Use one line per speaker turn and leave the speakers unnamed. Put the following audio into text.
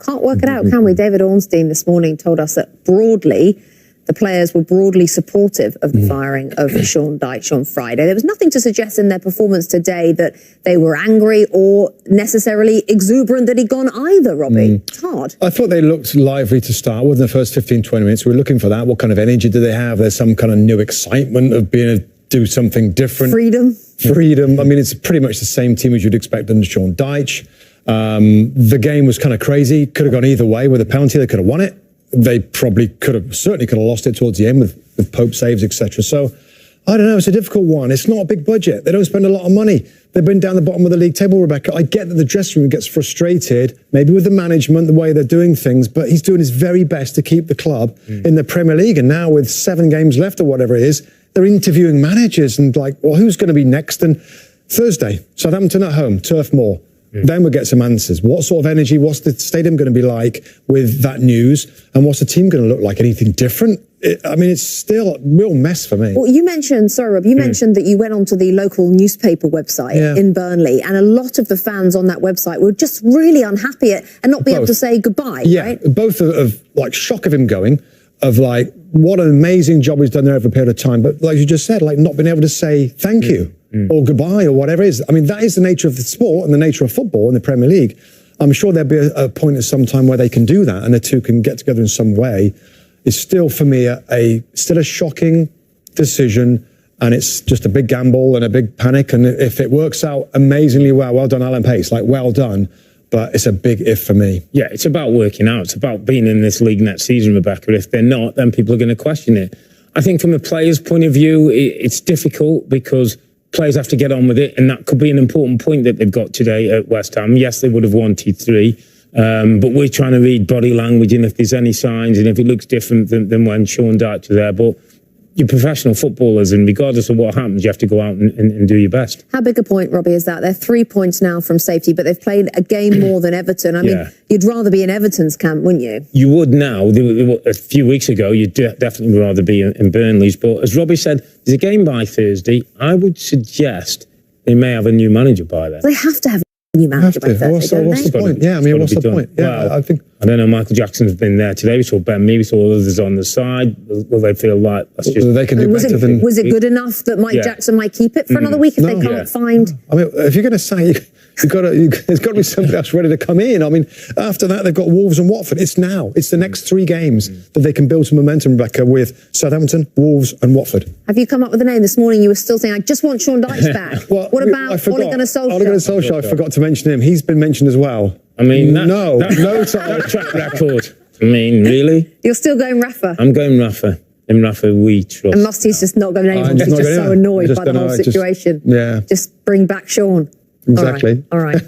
Can't work it out, can we? David Ornstein this morning told us that broadly, the players were broadly supportive of the firing of Sean Dyche on Friday. There was nothing to suggest in their performance today that they were angry or necessarily exuberant that he'd gone either, Robbie. It's hard.
I thought they looked lively to start with in the first 15, 20 minutes. We were looking for that. What kind of energy do they have? There's some kind of new excitement of being able to do something different. Freedom. I mean, it's pretty much the same team as you'd expect under Sean Dyche. The game was kind of crazy. Could have gone either way. With a penalty, they could have won it. They probably certainly could have lost it towards the end with Pope saves, etc. So, I don't know, it's a difficult one. It's not a big budget. They don't spend a lot of money. They've been down the bottom of the league table, Rebecca. I get that the dressing room gets frustrated, maybe with the management, the way they're doing things, but he's doing his very best to keep the club in the Premier League. And now with 7 games left or whatever it is, they're interviewing managers and like, well, who's going to be next? And Thursday, Southampton at home, Turf Moor. Then we'll get some answers. What sort of energy? What's the stadium going to be like with that news? And what's the team going to look like? Anything different? I mean, it's still a real mess for me.
Well, you mentioned, sorry, Rob, you mentioned that you went onto the local newspaper website in Burnley, and a lot of the fans on that website were just really unhappy and not be able to say goodbye, right?
Both of like shock of him going, of like, what an amazing job he's done there over a period of time. But like you just said, like not being able to say thank you. Or goodbye or whatever it is. I mean, that is the nature of the sport and the nature of football in the Premier League. I'm sure there'll be a point at some time where they can do that and the two can get together in some way. It's still, for me, still a shocking decision, and it's just a big gamble and a big panic. And if it works out amazingly well done, Alan Pace, like well done. But it's a big if for me.
Yeah, it's about working out. It's about being in this league next season, Rebecca. If they're not, then people are going to question it. I think from a player's point of view, it's difficult because players have to get on with it, and that could be an important point that they've got today at West Ham. Yes, they would have wanted 3, but we're trying to read body language and if there's any signs and if it looks different than when Sean Dyche was there. But you're professional footballers, and regardless of what happens, you have to go out and do your best.
How big a point, Robbie, is that? They're 3 points now from safety, but they've played a game more than Everton. I mean, you'd rather be in Everton's camp, wouldn't you?
You would now. A few weeks ago, you'd definitely rather be in Burnley's. But as Robbie said, there's a game by Thursday. I would suggest they may have a new manager by then.
They have to have a new manager by Thursday,
what's the point? Yeah, I mean, what's the point? Yeah,
well, I don't know. Michael Jackson's been there today. We saw Ben Mee. We saw others on the side. Will they feel like that's just...
They can do better than...
Was it good enough that Mike Jackson might keep it for another week if they can't find...
I mean, if you're going to say... there's got to be somebody else ready to come in. I mean, after that, they've got Wolves and Watford. It's now. It's the next 3 games that they can build some momentum, Rebecca, with Southampton, Wolves and Watford.
Have you come up with a name this morning? You were still saying, I just want Sean Dyche back. Well, what about Ole Gunnar Solskjær?
Ole Gunnar Solskjær, I forgot to mention him. He's been mentioned as well.
I mean, that track record. I mean, really?
You're still going Rafa?
I'm going Rafa. In Rafa, we trust.
And Musty's just not going anywhere. He's just so annoyed by the whole situation.
Yeah.
Just bring back Sean.
Exactly.
All right.